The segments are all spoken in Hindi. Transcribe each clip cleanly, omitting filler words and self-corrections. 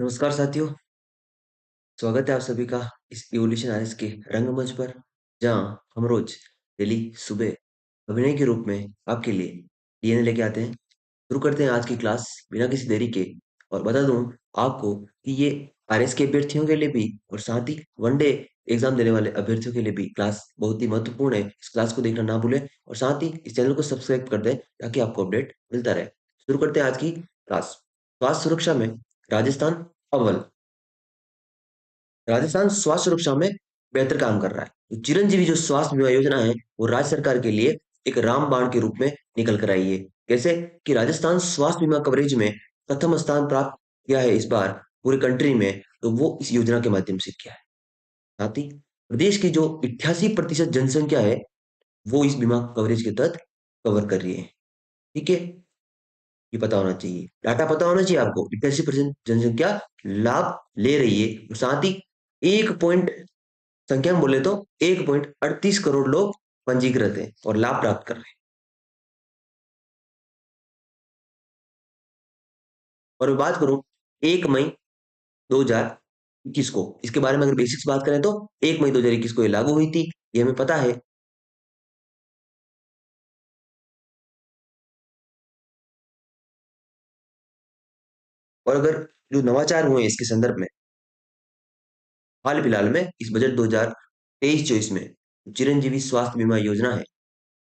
नमस्कार साथियों। स्वागत है आप सभी का इस इवोल्यूशन आरएस के रंगमंच पर, जहां हम रोज डेली सुबह अभिनय के रूप में आपके लिए डीएनए लेके आते हैं। शुरू करते हैं आज की क्लास बिना किसी देरी के। और बता दूं आपको कि ये आरएस के अभ्यर्थियों के लिए भी और साथ ही वनडे एग्जाम देने वाले अभ्यर्थियों के लिए भी क्लास बहुत ही महत्वपूर्ण है। इस क्लास को देखना ना भूलें और साथ ही इस चैनल को सब्सक्राइब कर दें ताकि आपको अपडेट मिलता रहे। शुरू करते हैं आज की क्लास। स्वास्थ्य सुरक्षा में राजस्थान अव्वल। राजस्थान स्वास्थ्य सुरक्षा में बेहतर काम कर रहा है। तो चिरंजीवी जो स्वास्थ्य बीमा योजना है वो राज्य सरकार के लिए एक रामबाण के रूप में निकल कर आई है। कैसे कि राजस्थान स्वास्थ्य बीमा कवरेज में प्रथम स्थान प्राप्त किया है इस बार पूरी कंट्री में, तो वो इस योजना के माध्यम से किया है। साथ ही प्रदेश की जो 88% जनसंख्या है वो इस बीमा कवरेज के तहत कवर कर रही है। ठीक है, ये पता होना चाहिए, डाटा पता होना चाहिए आपको। 88% जनसंख्या लाभ ले रही है और साथ ही एक पॉइंट संख्या में बोले तो 1.38 करोड़ लोग पंजीकृत हैं और लाभ प्राप्त कर रहे हैं। और मैं बात करूं 1 मई 2021 को, इसके बारे में अगर बेसिक्स बात करें तो 1 मई 2021 को ये लागू हुई थी, ये हमें पता है। और अगर जो नवाचार हुए हैं इसके संदर्भ में, हाल फिलहाल में इस बजट 2023-24 में चिरंजीवी स्वास्थ्य बीमा योजना है,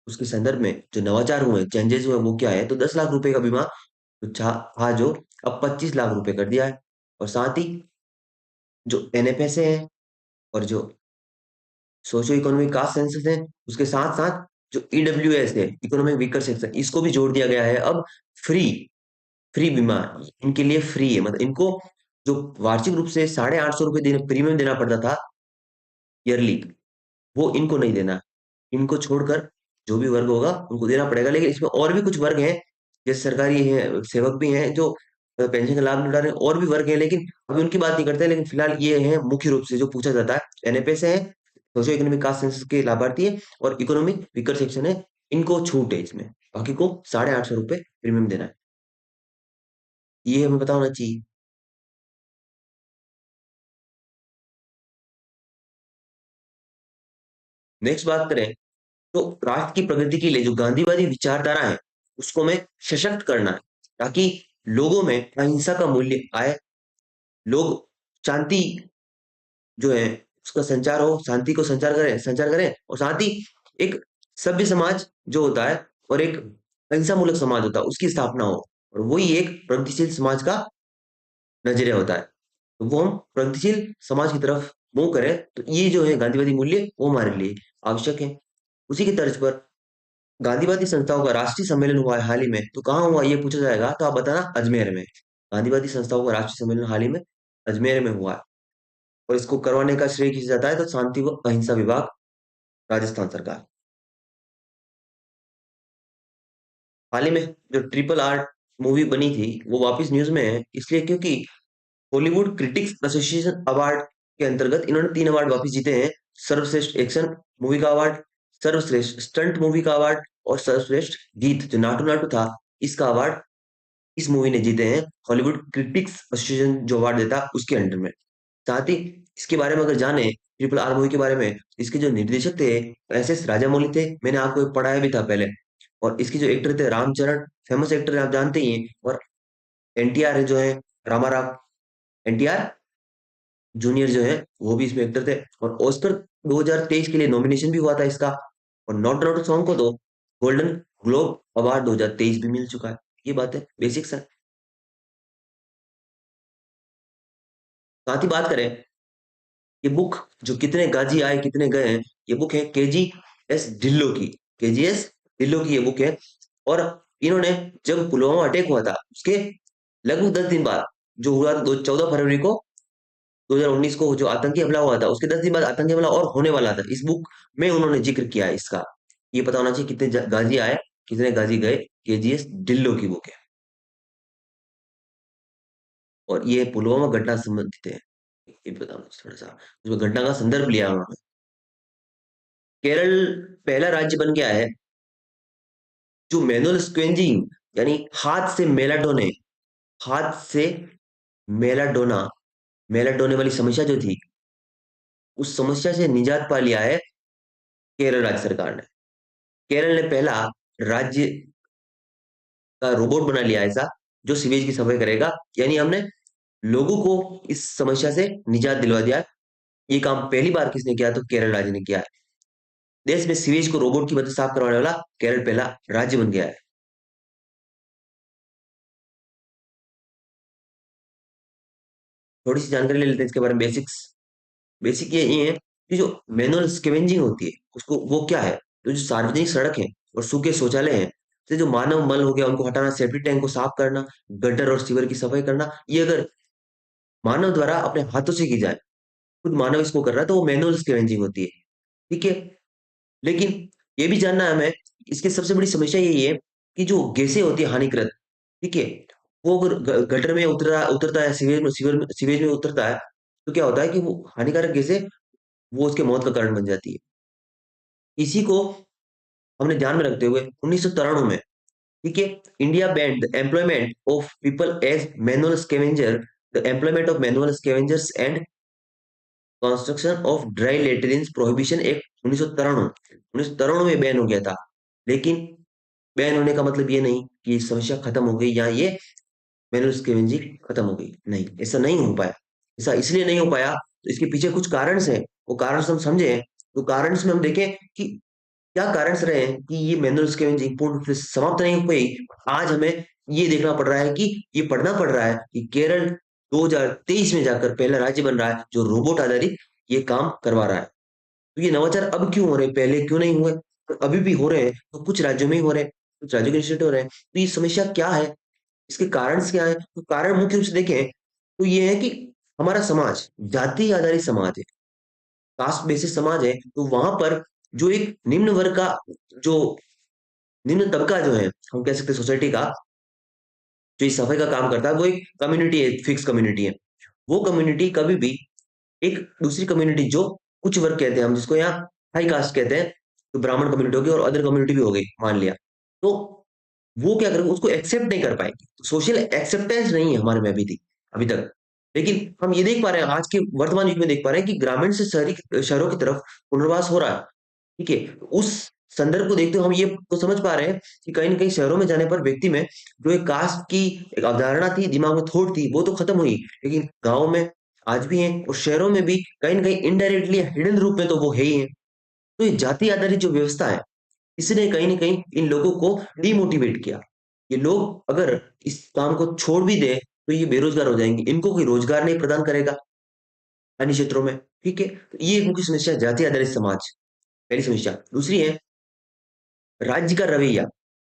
उसके संदर्भ में जो नवाचार हुए, चेंजेस हुए, वो क्या है? तो 10 लाख रुपए का बीमा तो था जो अब 25 लाख रुपए कर दिया है। और साथ ही जो एनएफएस है और जो सोशो इकोनॉमिक कास्ट सेंसस है, उसके साथ साथ जो ईडब्ल्यूएस है, इकोनॉमिक वीकर सेक्शन, इसको भी जोड़ दिया गया है अब। फ्री फ्री बीमा इनके लिए फ्री है, मतलब इनको जो वार्षिक रूप से 850 रुपये देने प्रीमियम देना पड़ता था ईयरली, वो इनको नहीं देना। इनको छोड़कर जो भी वर्ग होगा उनको देना पड़ेगा। लेकिन इसमें और भी कुछ वर्ग हैं, जैसे सरकारी है, सेवक भी हैं जो पेंशन का लाभ नहीं उठा रहे हैं, और भी वर्ग हैं, लेकिन अभी उनकी बात नहीं करते। लेकिन फिलहाल ये है मुख्य रूप से जो पूछा जाता है। एनएफएस है, सोशो इकोनॉमिक कास्ट सेंसस के लाभार्थी है, और इकोनॉमिक वीकर सेक्शन है, इनको छूट है इसमें। बाकी को 850 रुपये प्रीमियम देना है, ये हमें पता होना चाहिए। नेक्स्ट बात करें तो राष्ट्र की प्रगति के लिए जो गांधीवादी विचारधारा है उसको हमें सशक्त करना है, ताकि लोगों में अहिंसा का मूल्य आए। लोग शांति जो है उसका संचार हो, शांति को संचार करें और साथ ही एक सभ्य समाज जो होता है और एक अहिंसा मूलक समाज होता है उसकी स्थापना हो, और वही एक प्रगतिशील समाज का नजरिया होता है। तो वो हम प्रगतिशील समाज की तरफ मूव करें, तो ये जो है गांधीवादी मूल्य वो हमारे लिए आवश्यक है। उसी की तर्ज पर गांधीवादी संस्थाओं का राष्ट्रीय सम्मेलन हुआ है हाल ही में, तो कहाँ हुआ ये पूछा जाएगा तो आप बताना अजमेर में। गांधीवादी संस्थाओं का राष्ट्रीय सम्मेलन हाल ही में अजमेर में हुआ है, और इसको करवाने का श्रेय किसे जाता है? तो शांति व अहिंसा विभाग, राजस्थान सरकार। हाल ही में जो ट्रिपल आर मूवी बनी थी वो वापस न्यूज में है, इसलिए क्योंकि बॉलीवुड क्रिटिक्स एसोसिएशन अवार्ड के अंतर्गत इन्होंने 3 अवार्ड वापस जीते हैं। सर्वश्रेष्ठ एक्शन मूवी का अवार्ड, सर्वश्रेष्ठ स्टंट मूवी का अवार्ड, और सर्वश्रेष्ठ गीत जो नाटू नाटू था इसका अवार्ड इस मूवी ने जीते हैं। हॉलीवुड क्रिटिक्स एसोसिएशन जो अवार्ड देता है उसके अंडर में। साथ ही इसके बारे में अगर जाने ट्रिपल आर मूवी के बारे में, इसके जो निर्देशक थे एस राजामौली थे, मैंने आपको एक पढ़ाया भी था पहले। और इसके जो एक्टर थे रामचरण, फेमस एक्टर है आप जानते ही हैं। और एनटीआर जो है, रामाराव, एनटीआर जूनियर जो है वो भी इसमें एक्टर थे। और ऑस्कर 2023 के लिए नॉमिनेशन भी हुआ था इसका। और नॉट आउट सॉन्ग को तो गोल्डन ग्लोब अवार्ड 2023 भी मिल चुका है। ये बात है, बेसिक्स है। साथ ही बात करें, ये बुक जो कितने गाजी आए कितने गए हैं, ये बुक है केजी एस ढिल्लो की। केजीएस ढिल्लो की ये बुक है। और इन्होंने जब पुलवामा अटैक हुआ था उसके लगभग 10 दिन बाद, जो हुआ 14 फरवरी को 2019 को जो आतंकी हमला हुआ था, उसके 10 दिन बाद आतंकी हमला और होने वाला था, इस बुक में उन्होंने जिक्र किया है इसका। ये पता होना चाहिए कितने गाजी आए कितने गाजी गए। केजीएस ढिल्लो की बुक है, और ये पुलवामा घटना से संबंधित है। ये बताना थोड़ा सा, उसमें घटना का संदर्भ लिया उन्होंने। केरल पहला राज्य बन गया है जो मैनुअल स्क्वेंजिंग यानी हाथ से मेलाटोने, हाथ से मेलाडोना मेलाडोने वाली समस्या जो थी, उस समस्या से निजात पा लिया है केरल राज्य सरकार ने। केरल ने पहला राज्य का रोबोट बना लिया ऐसा, जो सीवेज की सफाई करेगा। यानी हमने लोगों को इस समस्या से निजात दिलवा दिया। ये काम पहली बार किसने किया? तो केरल राज्य ने किया है। देश में सीवेज को रोबोट की मदद से साफ करवाने वाला केरल पहला राज्य बन गया है। थोड़ी सी जानकारी ले लेते हैं इसके बारे में, बेसिक्स। बेसिक ये है कि जो मैनुअल स्केवेंजिंग होती है, उसको वो क्या है? तो जो सार्वजनिक सड़क है और सूखे शौचालय हैं, से जो मानव मल हो गया उनको हटाना, सेप्टिक टैंक को साफ करना, गटर और सीवर की सफाई करना, ये अगर मानव द्वारा अपने हाथों से की जाए, खुद मानव इसको कर रहा है, तो वो मैनुअल स्केवेंजिंग होती है। ठीक है। लेकिन ये भी जानना है हमें, इसकी सबसे बड़ी समस्या यही है कि जो गैसें होती है हानिकारक, ठीक है, वो अगर गटर में उतरता है, सीवेज में उतरता है, तो क्या होता है कि वो हानिकारक गैसें वो उसके मौत का कारण बन जाती है। इसी को हमने ध्यान में रखते हुए 1993 में, ठीक है, India banned the employment of people as manual scavenger, the employment of manual scavengers and construction of dry latrines prohibition act 1993 में बैन हो गया था। लेकिन बैन होने का मतलब ये नहीं कि समस्या खत्म हो गई या ये मैनुअल स्कैवेंजिंग खत्म हो गई। नहीं, ऐसा नहीं हो पाया। ऐसा इसलिए नहीं हो पाया, तो इसके पीछे कुछ कारण हैं। वो कारण हम समझे, तो कारण में हम देखें कि क्या कारण रहे हैं कि ये मैनुअल स्कैवेंजिंग पूर्ण रूप से समाप्त नहीं हो पाई। आज हमें ये देखना पड़ रहा है कि ये पढ़ना पड़ रहा है कि केरल 2023 में जाकर पहला राज्य बन रहा है जो रोबोट आधारित ये काम करवा रहा है। तो ये नवाचार अब क्यों हो रहे हैं, पहले क्यों नहीं हुए? तो अभी भी हो रहे हैं, तो कुछ राज्यों में ही हो रहे हैं, कुछ राज्यों के इंस्टीट्यूट हो रहे हैं। तो ये समस्या क्या है, इसके कारण क्या है? तो कारण मुख्य रूप से देखें तो ये है कि हमारा समाज जाति आधारित समाज है, कास्ट बेसिस समाज है। तो वहां पर जो एक निम्न वर्ग का, जो निम्न तबका जो है, हम कह सकते हैं सोसाइटी का, जो इस सफाई का काम करता है, वो एक कम्युनिटी है, फिक्स कम्युनिटी है। वो कम्युनिटी कभी भी एक दूसरी कम्युनिटी जो उच्च वर्ग कहते हैं हम, जिसको यहाँ हाई कास्ट कहते हैं, तो ब्राह्मण कम्युनिटी होगी और अदर कम्युनिटी भी हो गई मान लिया, तो वो क्या करेंगे? उसको एक्सेप्ट नहीं कर पाएंगे। सोशल एक्सेप्टेंस नहीं है हमारे में अभी तक। लेकिन हम ये देख पा रहे हैं, आज के वर्तमान युग में देख पा रहे हैं कि ग्रामीण से शहरी शहरों की तरफ पुनर्वास हो रहा है। ठीक है, तो उस संदर्भ को देखते हुए हम ये तो समझ पा रहे हैं कि कहीं ना कहीं शहरों में जाने पर व्यक्ति में जो एक कास्ट की एक अवधारणा थी, दिमाग में थोट थी, वो तो खत्म हुई। लेकिन गाँव में आज भी है और शहरों में भी कहीं ना कहीं इनडायरेक्टली हिडन रूप में तो वो है ही है। तो ये जाति आधारित जो व्यवस्था है, इसने कहीं न कहीं इन लोगों को डिमोटिवेट किया। ये लोग अगर इस काम को छोड़ भी दें, तो ये बेरोज़गार हो जाएँगे। इनको कोई रोज़गार नहीं प्रदान करेगा अन्य क्षेत्रों में, ठीक है? तो ये एक मुख्य समस्या है, जाति आधारित समाज, पहली समस्या। दूसरी है राज्य का रवैया।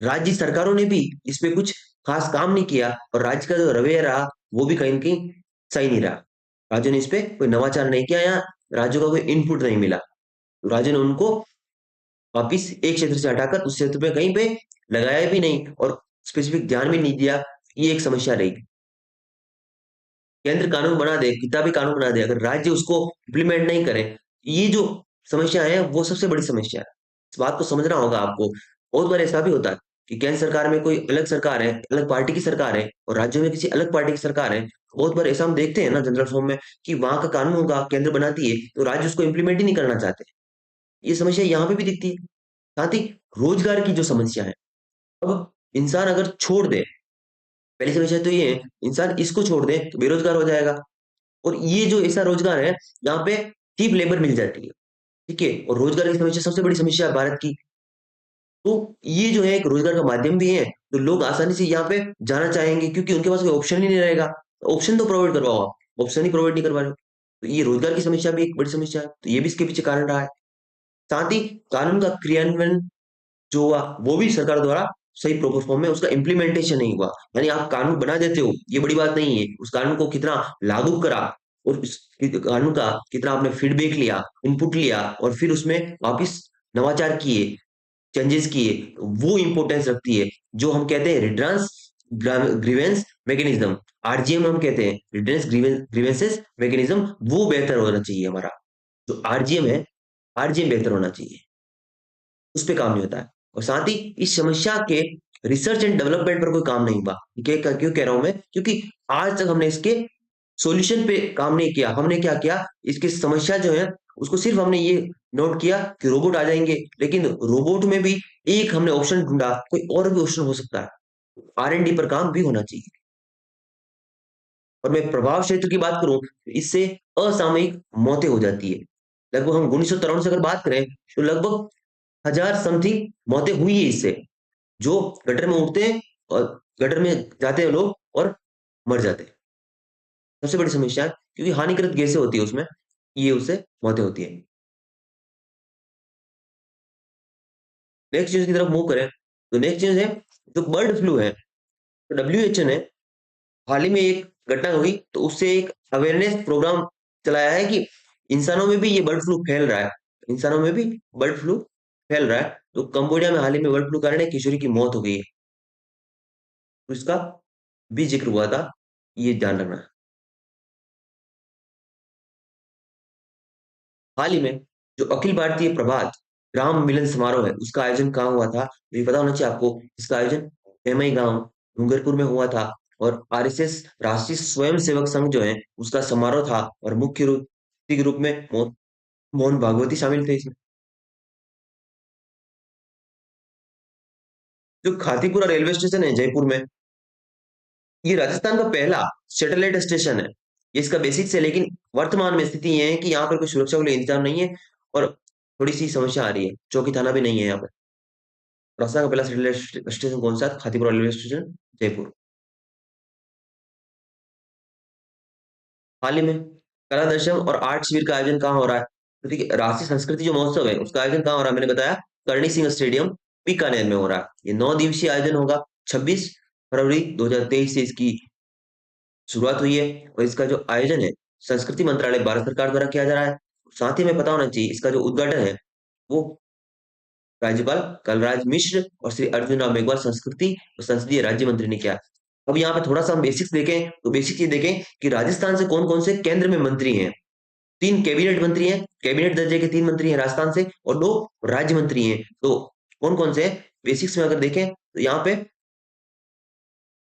राज्य सरकारों ने भी इस पे कुछ खास काम नहीं किया और राज्य का जो रवैया रहा, वो भी कहीं न कहीं सही नहीं रहा। राज्यों ने इस पे कोई नवाचार नहीं किया या राज्यों का कोई इनपुट नहीं मिला। तो राज्यों ने उनको वापिस एक क्षेत्र से हटाकर उस क्षेत्र पे कहीं पे लगाया भी नहीं और स्पेसिफिक ध्यान भी नहीं दिया। ये एक समस्या रही। केंद्र कानून बना दे, किताबी कानून बना दे, अगर राज्य उसको इम्प्लीमेंट नहीं करे, ये जो समस्या है वो सबसे बड़ी समस्या है। इस बात को समझना होगा आपको। बहुत बार ऐसा भी होता है कि केंद्र सरकार में कोई अलग सरकार है, अलग पार्टी की सरकार है और राज्यों में किसी अलग पार्टी की सरकार है। बहुत बार ऐसा हम देखते हैं ना जनरल फॉर्म में कि वहां का कानून होगा, केंद्र बनाती है, तो राज्य उसको इम्प्लीमेंट ही नहीं करना चाहते। ये समस्या यहाँ पे भी दिखती है। साथ ही रोजगार की जो समस्या है, अब इंसान अगर छोड़ दे, पहली समस्या तो ये है, इंसान इसको छोड़ दे तो बेरोजगार हो जाएगा। और ये जो ऐसा रोजगार है यहाँ पे चीप लेबर मिल जाती है, ठीक है, और रोजगार की समस्या सबसे बड़ी समस्या है भारत की। तो ये जो है एक रोजगार का माध्यम भी है, तो लोग आसानी से यहाँ पे जाना चाहेंगे क्योंकि उनके पास कोई ऑप्शन ही नहीं रहेगा। ऑप्शन तो प्रोवाइड करवाओ आप, ऑप्शन ही प्रोवाइड नहीं करवा रहे हो। तो ये रोजगार की समस्या भी एक बड़ी समस्या है, तो ये भी इसके पीछे कारण रहा है। साथ ही कानून का क्रियान्वयन जो हुआ, वो भी सरकार द्वारा सही प्रॉपर फॉर्म में उसका इम्प्लीमेंटेशन नहीं हुआ। यानी आप कानून बना देते हो, ये बड़ी बात नहीं है। उस कानून को कितना लागू करा और उस कानून का कितना आपने फीडबैक लिया, इनपुट लिया और फिर उसमें वापस नवाचार किए, चेंजेस किए, वो इंपॉर्टेंस रखती है। जो हम कहते हैं रिड्रांस ग्रीवेंस मैकेनिज्म, आरजीएम हम कहते हैं, रिड्रेंस ग्रीवेंसेस मैकेनिज्म, वो बेहतर होना चाहिए हमारा। जो आरजीएम है, आरजीएम बेहतर होना चाहिए, उस पे काम नहीं होता है। और साथ ही इस समस्या के रिसर्च एंड डेवलपमेंट पर कोई काम नहीं हुआ। क्यों कह रहा हूं मैं? क्योंकि आज तक हमने इसके सॉल्यूशन पे काम नहीं किया। हमने क्या किया, इसकी समस्या जो है उसको सिर्फ हमने ये नोट किया कि रोबोट आ जाएंगे, लेकिन रोबोट में भी एक हमने ऑप्शन ढूंढा, कोई और भी ऑप्शन हो सकता है। R&D पर काम भी होना चाहिए। और मैं प्रभाव क्षेत्र की बात करूं तो इससे असामयिक मौतें हो जाती है। लगभग हम 1993 से अगर बात करें तो लगभग 1000 समथिंग मौतें हुई है इससे, जो गटर में उठते हैं और गटर में जाते हैं लोग और मर जाते हैं। सबसे बड़ी समस्या है क्योंकि हानिकारक गैसें होती है उसमें, ये उससे मौतें होती है। नेक्स्ट चीज की तरफ मूव करें तो नेक्स्ट चीज है जो बर्ड फ्लू है। तो WHO ने हाल ही में एक घटना हुई तो उससे एक अवेयरनेस प्रोग्राम चलाया है कि इंसानों में भी ये बर्ड फ्लू फैल रहा है। इंसानों में भी बर्ड फ्लू फैल रहा है। तो कंबोडिया में हाल ही में बर्ड फ्लू कारण एक किशोरी की मौत हो गई है, तो इसका भी जिक्र हुआ था, ये ध्यान रखना है। हाल ही में जो अखिल भारतीय प्रभात ग्राम मिलन समारोह है उसका आयोजन कहाँ हुआ था, तो ये पता होना चाहिए आपको। इसका आयोजन एमआई गांव डूंगरपुर में हुआ था। और RSS राष्ट्रीय स्वयं सेवक संघ जो है उसका समारोह था, और मुख्य रूप के रूप में मोहन भागवती शामिल थे इसमें। जो खातीपुरा रेलवे स्टेशन है जयपुर में, ये राजस्थान का पहला सैटेलाइट स्टेशन है। ये इसका बेसिक्स है, लेकिन वर्तमान में स्थिति ये है कि यहाँ पर कोई सुरक्षा के लिए इंतजाम नहीं है, और थोड़ी सी समस्या आ रही है, चौकी थाना भी नहीं है यहाँ पर। राजस्थान का पहला सैटेलाइट स्टेशन कौन सा है? Khatipura railway station, Jaipur. हाल ही में कला दर्शन और आर्ट शिविर का आयोजन कहाँ हो रहा है? तो देखिए, राष्ट्रीय संस्कृति जो महोत्सव है उसका आयोजन कहाँ हो रहा है, मैंने बताया करणी सिंह स्टेडियम बीकानेर में हो रहा है। ये 9 दिवसीय आयोजन होगा। 26 फरवरी 2023 से इसकी शुरुआत हुई है। और इसका जो आयोजन है संस्कृति मंत्रालय भारत सरकार द्वारा किया जा रहा है। साथ ही में पता होना चाहिए इसका जो उद्घाटन है वो राज्यपाल कलराज मिश्र और श्री अर्जुन राम मेघवाल संस्कृति और संसदीय राज्य मंत्री ने किया। अब यहाँ पे थोड़ा सा हम बेसिक्स देखें तो बेसिक ये देखें कि राजस्थान से कौन कौन से केंद्र में मंत्री हैं। 3 कैबिनेट मंत्री हैं, कैबिनेट दर्जे के 3 मंत्री हैं राजस्थान से, और 2 राज्य मंत्री हैं। तो कौन कौन से हैं बेसिक्स में अगर देखें तो यहाँ पे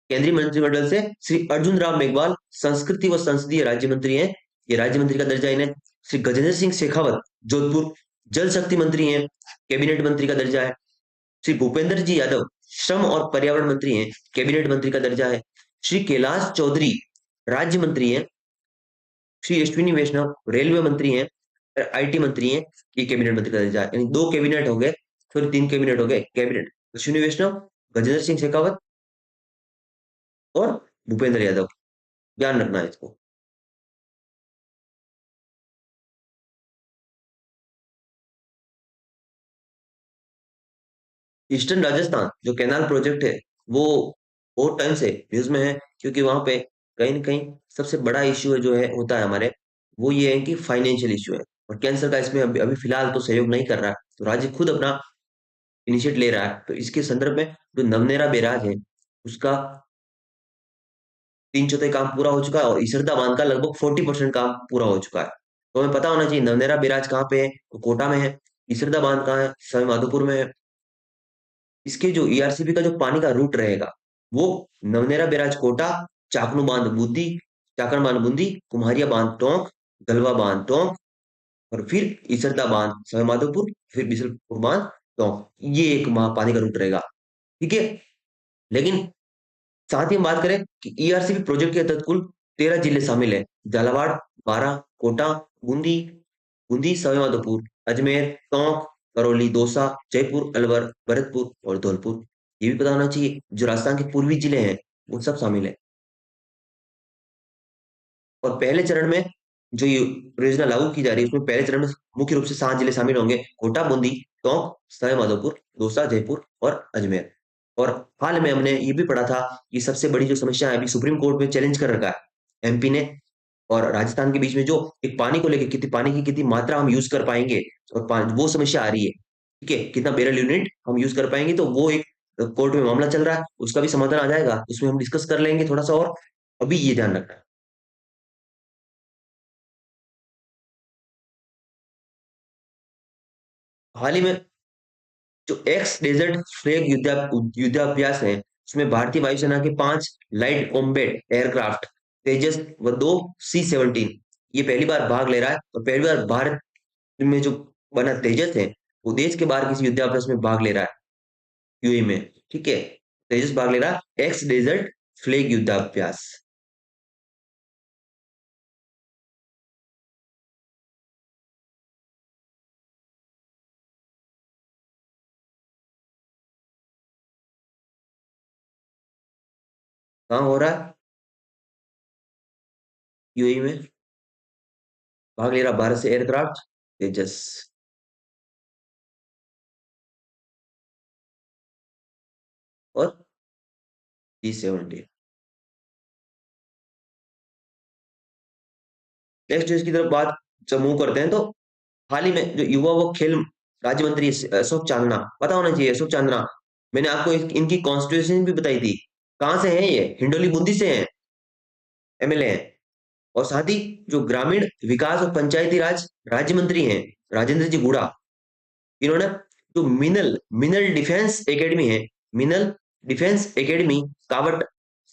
केंद्रीय मंत्रिमंडल से श्री अर्जुन राम मेघवाल संस्कृति व संसदीय राज्य मंत्री हैं, ये राज्य मंत्री का दर्जा इन्हें। श्री गजेंद्र सिंह शेखावत जोधपुर जल शक्ति मंत्री हैं, कैबिनेट मंत्री का दर्जा है। श्री भूपेंद्र जी यादव श्रम और पर्यावरण मंत्री हैं, कैबिनेट मंत्री का दर्जा है। श्री कैलाश चौधरी राज्य मंत्री हैं। श्री अश्विनी वैष्णव रेलवे मंत्री हैं, IT मंत्री हैं, ये कैबिनेट मंत्री का दर्जा है। यानी 2 कैबिनेट हो गए, फिर 3 कैबिनेट हो गए। कैबिनेट अश्विनी वैष्णव, गजेंद्र सिंह शेखावत और भूपेंद्र यादव, ध्यान रखना है इसको। ईस्टर्न राजस्थान जो कैनाल प्रोजेक्ट है वो बहुत टाइम से न्यूज में है, क्योंकि वहां पे कहीं ना कहीं सबसे बड़ा इश्यू है जो है होता है हमारे, वो ये है कि फाइनेंशियल इश्यू है। और कैंसर का इसमें अभी अभी फिलहाल तो सहयोग नहीं कर रहा है, तो राज्य खुद अपना इनिशिएट ले रहा है। तो इसके संदर्भ में जो नवनेरा बैराज है उसका 3/4 काम पूरा हो चुका है, और इसरदा बांध का लगभग 40% काम पूरा हो चुका है। तो हमें पता होना चाहिए नवनेरा बैराज कहाँ पे है, तो कोटा में है। इसरदा बांध कहाँ है? सवाई माधोपुर में है। इसके जो ERCP का जो पानी का रूट रहेगा वो नवनेरा बैराज कोटा, चाकनू बांध बूंदी, चाकण बांध बूंदी, कुम्हारिया बांध टोंक, गलवा बांध टोंक, और फिर इसरदा बांध सवाई माधोपुर, फिर बिशनपुर बांध टोंक। ये एक पानी का रूट रहेगा, ठीक है। लेकिन साथ ही हम बात करें कि ERCP प्रोजेक्ट के तहत कुल 13 जिले शामिल है। झालावाड़, बारां, कोटा, बूंदी, बूंदी, सवाईमाधोपुर, अजमेर, टोंक, करौली, दौसा, जयपुर, अलवर, भरतपुर और धौलपुर। ये भी पता होना चाहिए जो राजस्थान के पूर्वी जिले हैं वो सब शामिल है। और पहले चरण में जो ये योजना लागू की जा रही है उसमें पहले चरण में मुख्य रूप से 7 जिले शामिल होंगे: कोटा, बूंदी, टोंक, सवाई माधोपुर, दौसा, जयपुर और अजमेर। और हाल में हमने ये भी पढ़ा था कि सबसे बड़ी जो समस्या है अभी सुप्रीम कोर्ट में चैलेंज कर रखा है MP ने और राजस्थान के बीच में, जो एक पानी को लेकर कितनी पानी की कितनी मात्रा हम यूज कर पाएंगे, और वो समस्या आ रही है। ठीक है, कितना बैरल यूनिट हम यूज कर पाएंगे, तो वो एक कोर्ट में मामला चल रहा है, उसका भी समाधान आ जाएगा, उसमें हम डिस्कस कर लेंगे थोड़ा सा। और अभी ये ध्यान रखना है। हाल ही में जो एक्स डेजर्ट फ्लैग युद्धाभ्यास है उसमें भारतीय वायुसेना के 5 लाइट कॉम्बैट एयरक्राफ्ट तेजस व दो C-17। ये पहली बार भाग ले रहा है और पहली बार भारत में जो बना तेजस है वो देश के बाहर किसी युद्धाभ्यास में भाग ले रहा है, यूएई में। ठीक है, तेजस भाग ले रहा है एक्स डेजर्ट फ्लैग युद्धाभ्यास। कहाँ हो रहा है? यूएई में भाग ले रहा भारत से एयरक्राफ्ट तेजस और C-17। नेक्स्ट इसकी तरफ बात जब मूव करते हैं तो हाल ही में जो युवा व खेल राज्य मंत्री अशोक चांदना, पता होना चाहिए अशोक चांदना। मैंने आपको इनकी कॉन्स्टिट्यूशन भी बताई थी। कहाँ से हैं ये? हिंडोली बूंदी से हैं, एमएलए हैं। और साथ ही जो ग्रामीण विकास और पंचायती राज राज्य मंत्री हैं राजेंद्र जी गुड़ा, इन्होंने जो मिनल मिनल डिफेंस एकेडमी है, मिनल डिफेंस एकेडमी कावट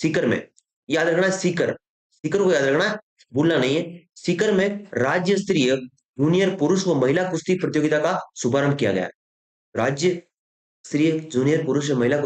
सीकर में, याद रखना सीकर, सीकर को याद रखना, भूलना नहीं है। सीकर में राज्य स्तरीय जूनियर पुरुष व महिला कुश्ती प्रतियोगिता का शुभारंभ किया गया। राज्य स्तरीय जूनियर पुरुष और महिला